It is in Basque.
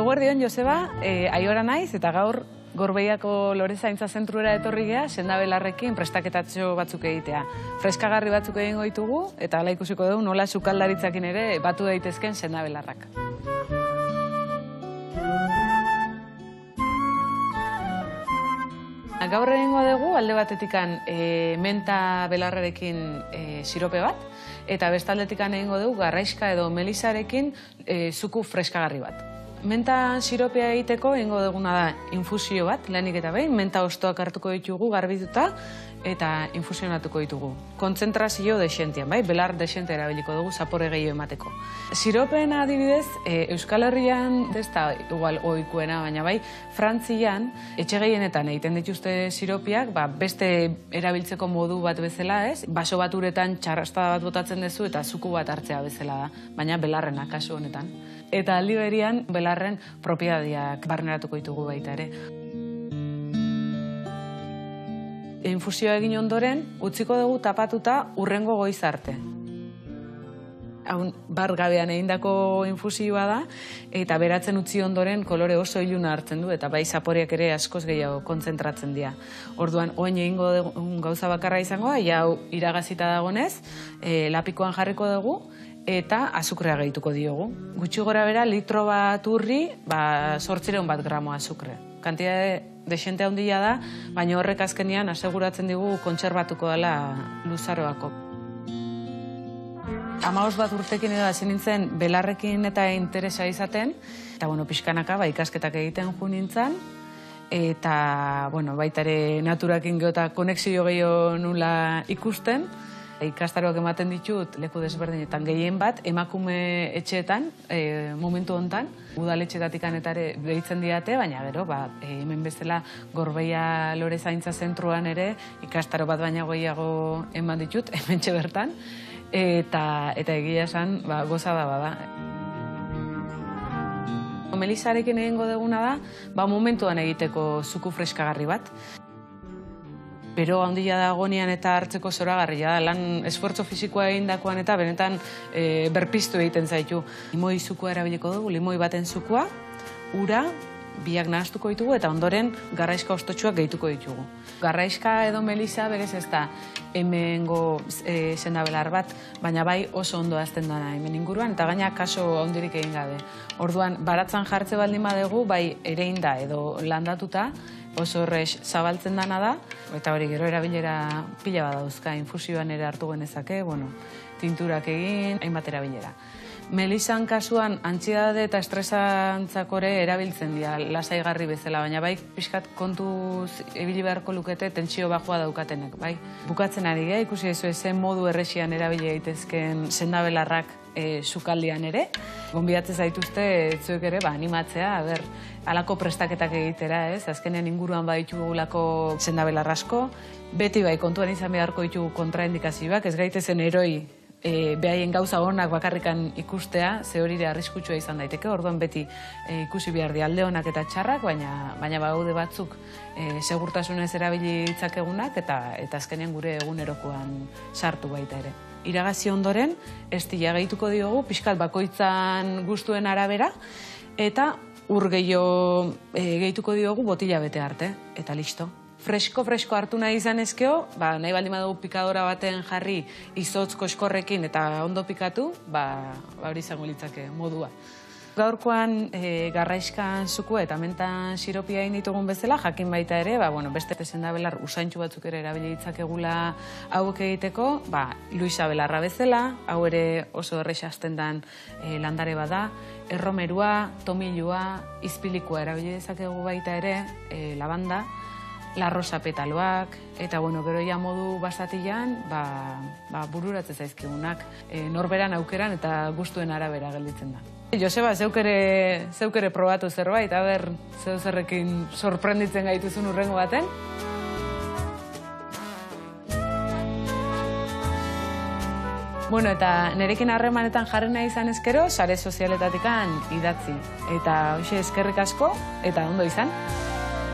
Eguerdion, Joseba, Aiora naiz eta gaur Gorbeiako Lorezaintza Zentrura etorri gea sendabelarrekin prestaketatxo batzuk egitea. Freskagarri batzuk egingo ditugu eta hala ikusiko dugu nola sukaldaritzakin ere batu daitezken sendabelarrak. Gaur egingo dugu alde batetikan menta belarrarekin sirope bat, eta bestaldetikan egingo dugu garraiska edo melisarekin zuku freskagarri bat. Menta siropea egiteko egingo duguna da infusio bat, lehenik eta behin, menta hostoak hartuko ditugu garbituta eta infusionatuko ditugu. Kontzentrazio desentian, bai? Belar desente erabiliko dugu zapore gehiago emateko. Siropeen adibidez, Euskal Herrian, ez da igual ohikoena, baina bai, Frantzian, etxe gehienetan egiten dituzte siropiak, beste erabiltzeko modu bat bezala, ez? Baso bat uretan txarrastada bat botatzen duzu eta zuku bat hartzea bezala da, baina belarrena kasu honetan. Eta aldi berian, belarren propiedadiak barneratuko ditugu baita ere. Infusioa egin ondoren, utziko dugu tapatuta hurrengo goiz arte. Hau bar gabean egindako infusioa da, eta beratzen utzi ondoren kolore oso iluna hartzen du, eta bai zaporeak ere askoz gehiago kontzentratzen dira. Orduan, oin egingo dugu gauza bakarra izango da, ja hau iragazita dagonez, lapikoan jarriko dugu, eta azukrea gehituko diogu. Gutxi gora bera, litro bat urri, 800 bat gramo azukre. Kantitate desente handia da, baina horrek azkenean aseguratzen digu kontserbatuko dela luzaroako. 15 bat urtekin edo hasi nintzen belarrekin eta interesa izaten, eta pixkanaka ikasketak egiten jo nintzen, eta baita ere naturakin geota konexio gehiago nula ikusten. Ikastaroak ematen ditut leku desberdinetan gehien bat, emakume etxeetan, momentu honetan, udaletxeetatik anetare behitzen diate, baina gero, hemen bezala Gorbeia Lorezaintza Zentruan ere, ikastaro bat baina gehiago eman ditut, hemen bertan, eta egia esan, gozada bada. Melisarekin egingo duguna da, momentuan egiteko zuku freskagarri bat. Bero handia da agonian eta hartzeko zoragarria da, lan esfuerzo fisikoa egindakoan eta benetan berpiztu egiten zaitu. Limoi zukua erabiliko dugu, limoi baten zukua, ura, biak nahastuko ditugu eta ondoren garraiska ostotsuak gehituko ditugu. Garraiska edo melisa berez ez da hemengo sendabelar bat, baina bai oso ondo hazten dana hemen inguruan eta gaina kaso handirik egin gabe. Orduan, baratzan jartze baldin badegu, bai ereinda edo landatuta, oso horrez zabaltzen dana da, eta hori gero erabilera pila badauzka, infusioan ere hartu genezake, tinturak egin, hainbat erabilera. Melisan kasuan antsiedade eta estresantzakore erabiltzen dira lasaigarri bezala, baina bai pixkat kontuz ibili beharko lukete tentsio baxua daukatenek, bai. Bukatzen ari geha, ikusi ezo zen modu erresian erabile daitezken sendabelarrak sukaldian ere. Gonbidatzen zaituzte zuek ere animatzea, halako prestaketak egitera, ez? Azkenean inguruan baditugulako sendabelar asko, beti bai kontuan izan beharko ditugu kontraindikazioak, ez gaitezen eroi behaien gauza honak bakarrikan ikustea, ze hori arriskutsua izan daiteke, orduan beti ikusi behar di alde honak eta txarrak, baina gaude batzuk segurtasunez erabili ditzakegunak eta azkenean gure egunerokoan sartu baita ere. Iragazi ondoren, estila gehituko diogu, pixkat bakoitzan gustuen arabera, eta ur gehiago gehituko diogu botila bete arte, eta listo. Fresko hartu nahi izan ezkeo, nahi baldin badugu pikadora baten jarri izotz koskorrekin eta ondo pikatu, hori izango litzake modua. Gaurkoan garraiskan zukua eta mentan siropia egin ditugun bezala, jakin baita ere, beste sendabelar usaintxu batzuk ere erabili ditzakegula hauek egiteko, Luisa belarra bezala, hau ere oso errexa hasten den landare bada, erromerua, tomilua, izpilikua erabili dezakegu baita ere, lavanda, la rosa petaloak, eta gero ja modu basatian, bururatzen zaizkigunak, norberan aukeran eta gustuen arabera gelditzen da. Joseba, zeuk ere probatu zerbait, zeu zerrekin sorprenditzen gaituzun urrengo baten. Eta nerekin harremanetan jarri nahi izan ezkero, sare sozialetatikan idatzi. Eta hoxe eskerrik asko, eta ondo izan.